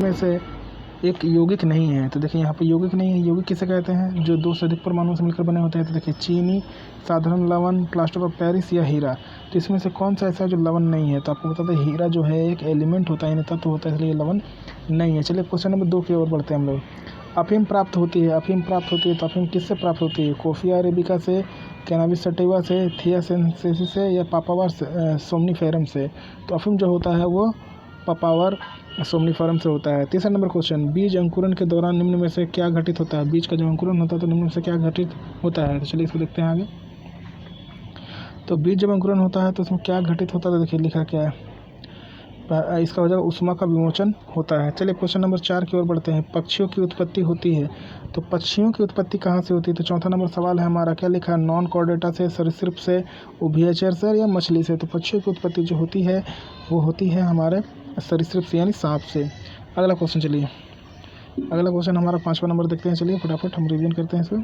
में से एक यौगिक नहीं है। तो देखिए यहाँ पे यौगिक नहीं है। यौगिक किसे कहते हैं? जो दो से अधिक परमाणुओं से मिलकर बने होते हैं। तो देखिए चीनी, साधारण लवण, प्लास्टर ऑफ पेरिस या हीरा। तो इसमें से कौन सा ऐसा है जो लवण नहीं है? तो आपको बता दें हीरा जो है एक एलिमेंट होता है, यानी तत्व होता है, इसलिए लवण नहीं है। चलिए क्वेश्चन नंबर 2 की ओर बढ़ते हैं हम लोग। अफीम प्राप्त होती है। अफीम प्राप्त होती है तो अफीम किससे प्राप्त होती है? कोफिया अरेबिका से, कैनाबिस सटिवा से, थियासेंसिस से या पापावर सोमनीफेरम से। तो अफीम जो होता है वो पापावर सोमनीफेरम से होता है। तीसरा नंबर क्वेश्चन, बीज अंकुरण के दौरान निम्न में से क्या घटित होता है? बीज का जब अंकुरण होता है तो निम्न में से क्या घटित होता है? तो चलिए इसको देखते हैं आगे। तो बीज जब अंकुरण होता है तो उसमें क्या घटित होता है? तो देखिए लिखा क्या है, इसका वजह ऊष्मा का विमोचन होता है। चलिए क्वेश्चन नंबर 4 की ओर बढ़ते हैं। पक्षियों की उत्पत्ति होती है। तो पक्षियों की उत्पत्ति कहाँ से होती है? तो चौथा नंबर सवाल है हमारा, क्या लिखा है? नॉन कॉर्डेटा से, सरीसृप से, उभयचर से या मछली से। तो पक्षियों की उत्पत्ति जो होती है वो होती है हमारे सरीसृप से यानी सांप से। अगला क्वेश्चन, चलिए अगला क्वेश्चन हमारा 5वां नंबर देखते हैं। चलिए फटाफट हम रिवीजन करते हैं इसको।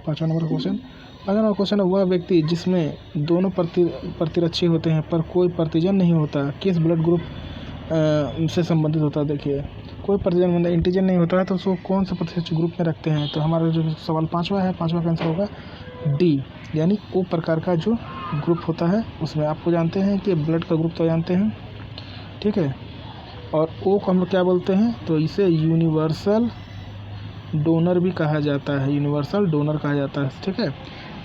5वां नंबर क्वेश्चन, अगला नंबर क्वेश्चन है, वह व्यक्ति जिसमें दोनों प्रतिरक्षी होते हैं पर कोई प्रतिजन नहीं होता, किस ब्लड ग्रुप से संबंधित होता है? देखिए कोई प्रतिजन मतलब एंटीजन नहीं होता है तो उसको कौन सा प्रतिरक्षी ग्रुप में रखते हैं? तो हमारा जो सवाल 5वां है, 5वां का आंसर होगा डी, यानी ओ प्रकार का जो ग्रुप होता है उसमें। आपको जानते हैं कि ब्लड का ग्रुप तो जानते हैं, ठीक है, और ओ को हम लोग क्या बोलते हैं? तो इसे यूनिवर्सल डोनर भी कहा जाता है, यूनिवर्सल डोनर कहा जाता है, ठीक है।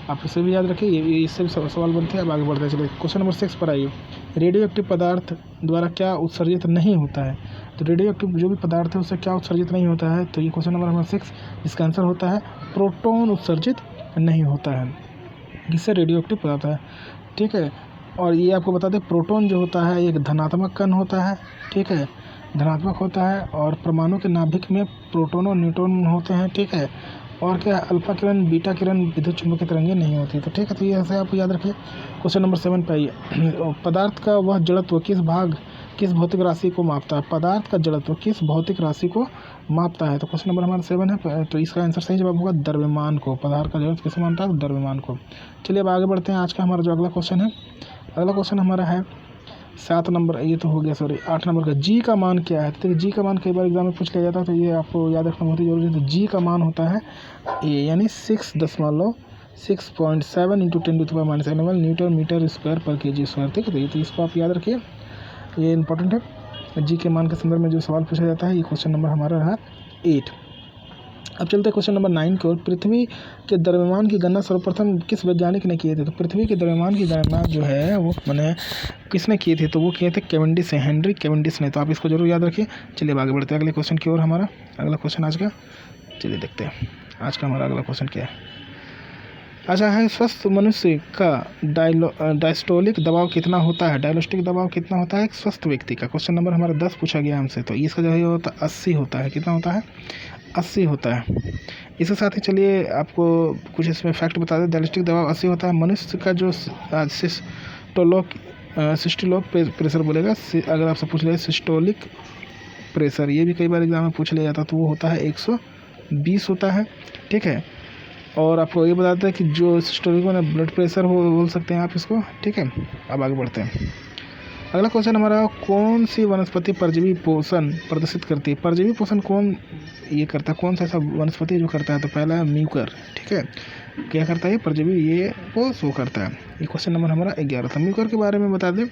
आप इसे भी याद रखिए, ये इससे भी सवाल बनते हैं। अब आगे बढ़ते हैं, चलिए क्वेश्चन नंबर 6 पर आइए। रेडियो एक्टिव पदार्थ द्वारा क्या उत्सर्जित नहीं होता है? तो रेडियो एक्टिव जो भी पदार्थ है उससे क्या उत्सर्जित नहीं होता है? तो ये क्वेश्चन नंबर हमारा 6, इसका आंसर होता है प्रोटॉन उत्सर्जित नहीं होता है, जिससे रेडियो एक्टिव पदार्थ है, ठीक है। और ये आपको बता दें प्रोटॉन जो होता है एक धनात्मक कण होता है, ठीक है, धनात्मक होता है। और परमाणु के नाभिक में प्रोटॉन और न्यूट्रॉन होते हैं, ठीक है। और क्या, अल्फा किरण, बीटा किरण विद्युत चुम्बकीय तरंगें नहीं होती। तो ठीक है, तो ये ऐसे आप याद रखिए। क्वेश्चन नंबर 7 पे आइए। पदार्थ का वह जड़त्व किस भौतिक राशि को मापता है? पदार्थ का जड़त्व किस भौतिक राशि को मापता है? तो क्वेश्चन नंबर हमारा 7 है, तो इसका आंसर सही जवाब होगा द्रव्यमान को। पदार्थ का जड़त्व किसे मानता है? तो द्रव्यमान को। चलिए अब आगे बढ़ते हैं। आज का हमारा जो अगला क्वेश्चन है, अगला क्वेश्चन हमारा है 7 नंबर, ये तो हो गया, सॉरी 8 नंबर का। जी का मान क्या है? तो जी का मान कई बार एग्जाम में पूछ लिया जाता है, तो ये आपको याद रखना बहुत ही जरूरी है। तो जी का मान होता है ए, यानी 6.7 इंटू 10⁻⁻⁻⁻⁻⁻⁻⁻⁻⁻⁻⁻⁻⁻⁻⁻⁻⁻⁻⁻⁻⁻⁻⁻⁻⁻⁻⁻⁻⁻⁻⁻⁻⁻⁻⁻⁻⁻⁻⁻⁻⁻⁻⁻⁻⁻⁻⁻⁻⁻⁻⁻⁻⁻⁻⁻⁻⁻⁻⁻⁻⁻⁻⁻⁻⁻⁻⁻⁻⁻⁻⁻⁻⁻⁻⁻⁻⁻⁻⁻⁻⁻⁻⁻जी के मान के संदर्भ में जो सवाल पूछा जाता है, ये क्वेश्चन नंबर हमारा रहा 8। अब चलते हैं क्वेश्चन नंबर 9 की ओर। पृथ्वी के द्रव्यमान की गणना सर्वप्रथम किस वैज्ञानिक ने किए थे? तो पृथ्वी के द्रव्यमान की गणना जो है वो मैंने किसने किए थे? तो वो किए थे कैवेंडिश से, हेनरी कैवेंडिश ने। तो आप इसको जरूर याद रखिए। चलिए अब आगे बढ़ते हैं अगले क्वेश्चन की ओर। हमारा अगला क्वेश्चन आज का, चलिए देखते हैं आज का हमारा अगला क्वेश्चन क्या है। अच्छा है, स्वस्थ मनुष्य का डायस्टोलिक दबाव कितना होता है? डायस्टोलिक दबाव कितना होता है एक स्वस्थ व्यक्ति का? क्वेश्चन नंबर हमारा 10 पूछा गया हमसे, तो इसका जो है होता है 80 होता है। कितना होता है? 80 होता है। इसके साथ ही चलिए आपको कुछ इसमें फैक्ट बता दें। डायस्टोलिक दबाव 80 होता है। मनुष्य का जो सिस्टोलिक प्रेशर बोलेगा, अगर आपसे पूछ ले सिस्टोलिक प्रेशर, ये भी कई बार एग्जाम में पूछ लिया जाता है, तो वो होता है 120 होता है, ठीक है। और आपको ये बताते हैं कि जो सिस्टोलिक में ब्लड प्रेशर हो बोल सकते हैं आप इसको, ठीक है। अब आगे बढ़ते हैं। अगला क्वेश्चन हमारा, कौन सी वनस्पति परजीवी पोषण प्रदर्शित करती है? परजीवी पोषण कौन ये करता है? कौन सा ऐसा वनस्पति जो करता है? तो पहला है म्यूकर, ठीक है। क्या करता है परजीवी? ये वो शो करता है। ये क्वेश्चन नंबर हमारा 11 था। म्यूकर के बारे में बता दें,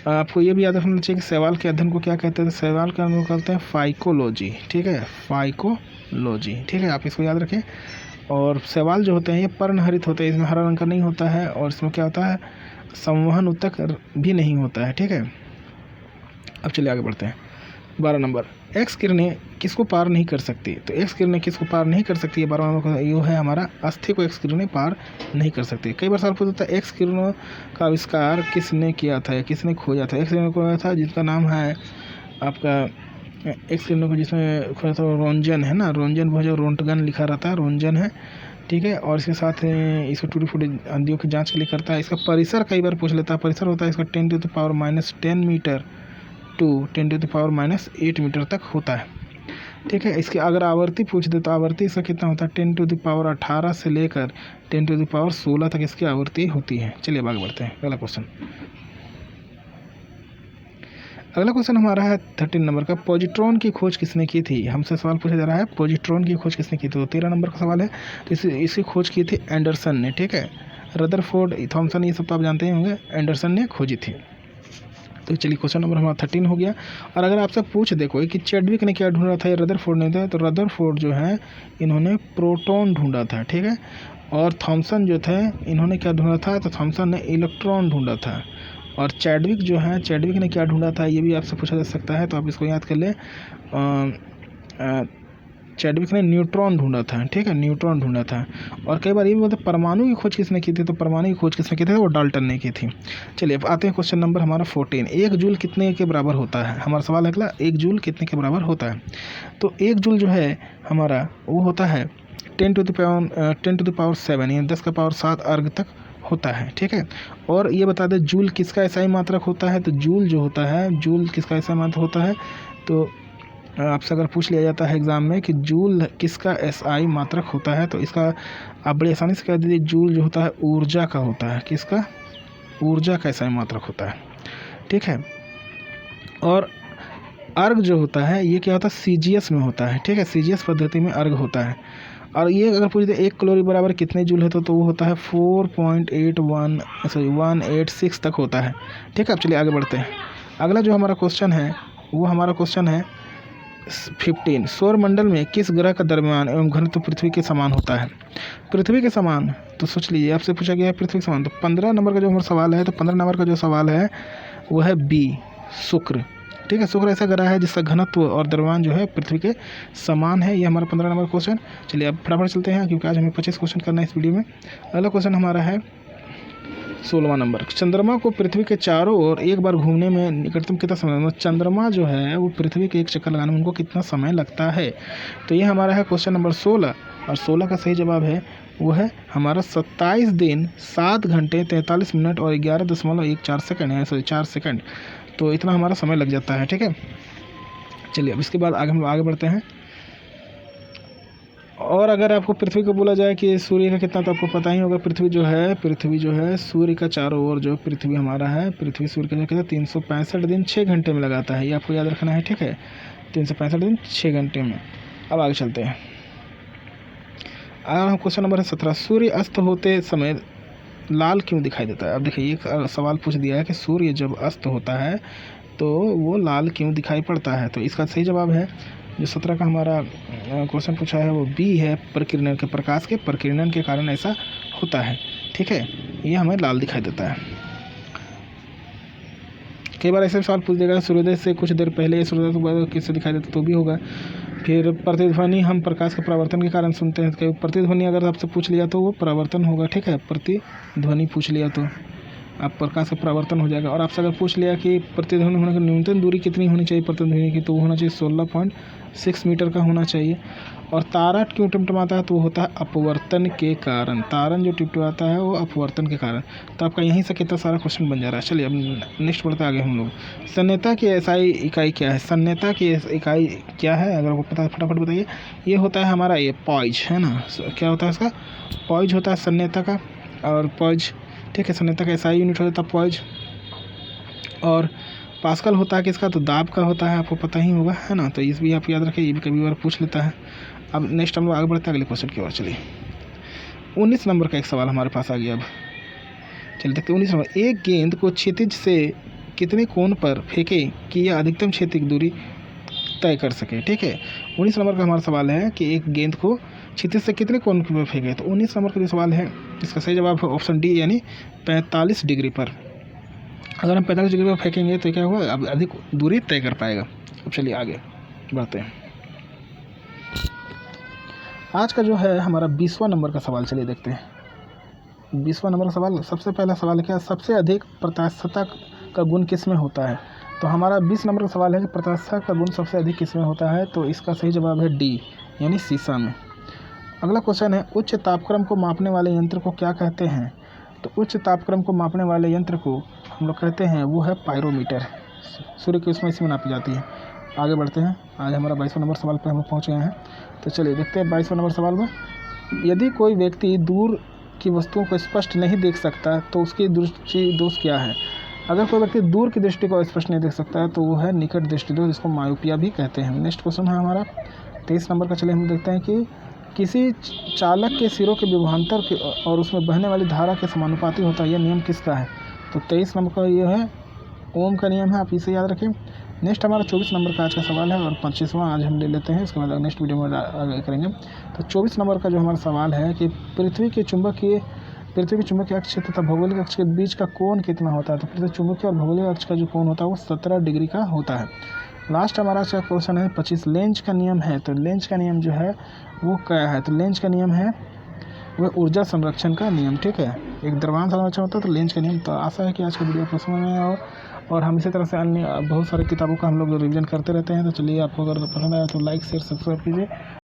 आपको ये भी याद रखना चाहिए कि शैवाल के अध्ययन को क्या कहते हैं? शैवाल का अध्ययन कहते हैं फाइकोलॉजी, ठीक है, फाइकोलॉजी, ठीक है, आप इसको याद रखें। और शैवाल जो होते हैं ये पर्णहरित होते हैं, इसमें हरा रंग का नहीं होता है, और इसमें क्या होता है संवहन उत्तक भी नहीं होता है, ठीक है। अब चलिए आगे बढ़ते हैं। 12 नंबर, एक्स किरणें किसको पार नहीं कर सकती? तो एक्स किरणें किसको पार नहीं कर सकती? 12 नंबर ये है हमारा, अस्थि को एक्स किरणें पार नहीं कर सकती। कई बार सवाल पूछता है एक्स किरणों का आविष्कार किसने किया था या किसने खोजा था? एक्स किरणों को था जिसका नाम है आपका, एक्स किरणों को जिसमें खोजा था रोंजन है ना, रोंजन वो जो रोंटगन लिखा रहता है, रोंजन है, ठीक है। और इसके साथ इसको टूटी फूटी आंधियों की जांच के लिए करता है। इसका परिसर कई बार पूछ लेता है। परिसर होता है इसका 10⁻⁻10 मीटर टू 10⁻⁸ मीटर तक होता है, ठीक है। इसकी अगर आवर्ती पूछ दे तो आवर्ती इसका कितना होता है? 10⁻18 से लेकर 10⁻16 तक इसकी आवर्ती होती है। चलिए अब आगे बढ़ते हैं। अगला क्वेश्चन, अगला क्वेश्चन हमारा है 13 नंबर का, पॉजिट्रॉन की खोज किसने की थी। हमसे सवाल पूछा जा रहा है पॉजिट्रॉन की खोज किसने की थी। तो 13 नंबर का सवाल है, तो इसकी खोज की थी एंडरसन ने, ठीक है। रदरफोर्ड, थॉमसन, ये सब तो आप जानते ही होंगे, एंडरसन ने खोजी थी। तो चलिए क्वेश्चन नंबर हमारा 13 हो गया। और अगर आपसे पूछ दे कोई कि चैडविक ने क्या ढूंढा था या रदरफोर्ड ने था, तो रदरफोर्ड जो है इन्होंने प्रोटॉन ढूंढा था, ठीक है। और थॉमसन जो थे इन्होंने क्या ढूंढा था, तो थॉमसन ने इलेक्ट्रॉन ढूंढा था। और चैडविक जो है, चैडविक ने क्या ढूंढा था, ये भी आपसे पूछा जा सकता है, तो आप इसको याद कर लें। चैडविक ने न्यूट्रॉन ढूंढा था, ठीक है, न्यूट्रॉन ढूंढा था। और कई बार ये भी बोलते परमाणु की खोज किसने की थी, तो परमाणु की खोज किसने की थी, वो डाल्टन ने की थी। चलिए अब आते हैं क्वेश्चन नंबर हमारा 14, 1 जूल कितने के बराबर होता है। हमारा सवाल है अगला, 1 जूल कितने के बराबर होता है। तो 1 जूल जो है हमारा वो होता है 10 टू द पावर 7, यानी 10 का पावर 7 अर्ग तक होता है, ठीक है। और ये बता दें जूल किसका एसआई मात्रक होता है। तो जूल जो होता है, जूल किसका एसआई मात्रक होता है। तो आपसे अगर पूछ लिया जाता है एग्ज़ाम में कि जूल किसका एसआई मात्रक होता है, तो इसका आप बड़ी आसानी से कह दीजिए जूल जो होता है ऊर्जा का होता है। किसका, ऊर्जा का एसआई मात्रक होता है, ठीक है। और अर्ग जो होता है ये क्या होता है, सीजीएस में होता है, ठीक है, सीजीएस पद्धति में अर्ग होता है। और ये अगर पूछ दे 1 कैलोरी बराबर कितने जूल है, तो वो होता है 186 तक होता है, ठीक है। अब चलिए आगे बढ़ते हैं। अगला जो हमारा क्वेश्चन है वो हमारा क्वेश्चन है 15, सौरमंडल में किस ग्रह का द्रव्यमान एवं घनत्व पृथ्वी के समान होता है। पृथ्वी के समान, तो सोच लीजिए आपसे पूछा गया है पृथ्वी के समान। तो 15 नंबर का जो हमारा सवाल है, तो 15 नंबर का जो सवाल है वो है बी, शुक्र, ठीक है। शुक्र ऐसा ग्रह है जिसका घनत्व और द्रव्यमान जो है पृथ्वी के समान है। ये हमारा 15 नंबर क्वेश्चन। चलिए अब फटाफट चलते हैं क्योंकि आज हमें 25 क्वेश्चन करना है इस वीडियो में। अगला क्वेश्चन हमारा है 16वां नंबर, चंद्रमा को पृथ्वी के चारों ओर एक बार घूमने में निकटतम कितना समय, मतलब चंद्रमा जो है वो पृथ्वी के एक चक्कर लगाने में उनको कितना समय लगता है। तो ये हमारा है क्वेश्चन नंबर 16। और 16 का सही जवाब है वो है हमारा 27 दिन 7 घंटे 43 मिनट और 11.14 सेकंड है, सॉरी 4 सेकंड। तो इतना हमारा समय लग जाता है, ठीक है। चलिए अब इसके बाद आगे हम आगे बढ़ते हैं। और अगर आपको पृथ्वी को बोला जाए कि सूर्य का कितना, तो आपको पता ही होगा पृथ्वी जो है सूर्य का चारों ओर जो पृथ्वी हमारा है, पृथ्वी सूर्य का जो कितना 365 दिन 6 घंटे में लगाता है। ये आपको याद रखना है, ठीक है, 365 दिन 6 घंटे में। अब आगे चलते हैं। हम क्वेश्चन नंबर 17, सूर्य अस्त होते समय लाल क्यों दिखाई देता है। अब देखिए ये सवाल पूछ दिया है कि सूर्य जब अस्त होता है तो वो लाल क्यों दिखाई पड़ता है। तो इसका सही जवाब है जो 17 का हमारा क्वेश्चन पूछा है वो बी है, प्रकिरणन के, प्रकाश के प्रकिरणन के कारण ऐसा होता है, ठीक है। ये हमें लाल दिखाई देता है। कई बार ऐसे सवाल पूछ देगा सूर्योदय से कुछ देर पहले सूर्योदय के बाद किससे दिखाई देता, तो भी होगा। फिर प्रतिध्वनि हम प्रकाश के परावर्तन के कारण सुनते हैं। कई प्रतिध्वनि अगर आपसे पूछ लिया तो वो परावर्तन होगा, ठीक है। प्रतिध्वनि पूछ लिया तो आप प्रकाश का परावर्तन हो जाएगा। और आपसे अगर पूछ लिया कि प्रतिध्वनि होने की न्यूनतम दूरी कितनी होनी चाहिए प्रतिध्वनि की, तो वो होना चाहिए 16.6 मीटर का होना चाहिए। और तारा क्यों टिमटिमाता है, तो वो होता है अपवर्तन के कारण। तारन जो टिमटिमाता है वो अपवर्तन के कारण। तो आपका यहीं से कितना सारा क्वेश्चन बन जा रहा है। चलिए अब नेक्स्ट बढ़ते आगे हम लोग। सन्यता की एसआई इकाई क्या है। सन्यता की इकाई क्या है, अगर आपको पता है फटाफट बताइए। ये होता है हमारा ये पॉइज है ना, क्या होता है इसका, पॉइज होता है सन्यता का। और पॉइज, ठीक है, सन्यता का एसआई यूनिट होता है पॉइज। और पास्कल होता है किसका, तो दाब का होता है, आपको पता ही होगा, है ना। तो इस भी आप याद रखें, ये भी कभी बार पूछ लेता है। अब नेक्स्ट हम लोग आगे बढ़ते हैं अगले क्वेश्चन की ओर। चलिए 19 नंबर का एक सवाल हमारे पास आ गया। अब चलिए देखते हैं 19 नंबर, एक गेंद को क्षितिज से कितने कोण पर फेंके कि यह अधिकतम क्षैतिज दूरी तय कर सके, ठीक है। 19 नंबर का हमारा सवाल है कि एक गेंद को क्षितिज से कितने कोण पर फेंके। तो 19 नंबर का जो सवाल है इसका सही जवाब है ऑप्शन डी, यानी 45 डिग्री पर। अगर हम 45 डिग्री पर फेंकेंगे तो क्या होगा, अब अधिक दूरी तय कर पाएगा। अब चलिए आगे बढ़ते हैं। आज का जो है हमारा 20वां नंबर का सवाल, चलिए देखते हैं 20वां नंबर का सवाल। सबसे पहला सवाल क्या है, सबसे अधिक प्रत्यास्थता का गुण किस में होता है। तो हमारा 20 नंबर का सवाल है कि प्रत्यास्थता का गुण सबसे अधिक किस में होता है। तो इसका सही जवाब है डी, यानी शीशा में। अगला क्वेश्चन है, उच्च तापक्रम को मापने वाले यंत्र को क्या कहते हैं। तो उच्च तापक्रम को मापने वाले यंत्र को हम लोग कहते हैं वो है पायरोमीटर। सूर्य की उष्मा इसी में नापी जाती है। आगे बढ़ते हैं, आज हमारा 22वां नंबर सवाल पर हम लोग पहुँच गए हैं। तो चलिए देखते हैं 22वां नंबर सवाल में। यदि कोई व्यक्ति दूर की वस्तुओं को स्पष्ट नहीं देख सकता तो उसकी दृष्टि दोष क्या है। अगर कोई व्यक्ति दूर की दृष्टि को स्पष्ट नहीं देख सकता है तो वो है निकट दृष्टि दोष, जिसको मायोपिया भी कहते हैं। नेक्स्ट क्वेश्चन है हमारा 23 नंबर का। चलिए हम देखते हैं कि किसी चालक के सिरों के विभवांतर के और उसमें बहने वाली धारा के समानुपाती होता है, यह नियम किसका है? तो 23 नंबर का ये है ओम का नियम है, आप इसे याद रखें। नेक्स्ट हमारा 24 नंबर का आज का सवाल है और 25वां आज हम ले लेते हैं, इसके बाद नेक्स्ट वीडियो में आगे करेंगे। तो 24 नंबर का जो हमारा सवाल है कि पृथ्वी के चुंबकीय अक्ष तथा भौगोलिक अक्ष के बीच का कोण कितना होता है? तो पृथ्वी चुंबकीय और भौगोलिक अक्ष का जो कोण होता है वो 17 डिग्री का होता है। लास्ट हमारा आज का क्वेश्चन है 25, लेंज का नियम है। तो लेंज का नियम जो है वो क्या है? तो लेंज का नियम है वह ऊर्जा संरक्षण का नियम, ठीक है। एक द्रव्यमान संरक्षण होता है तो लेंज का नियम। तो आशा है कि आज का वीडियो आपको समझ में आया और हम इसी तरह से अन्य बहुत सारी किताबों का हम लोग रिवीजन करते रहते हैं। तो चलिए, आपको अगर पसंद आया तो लाइक शेयर सब्सक्राइब कीजिए।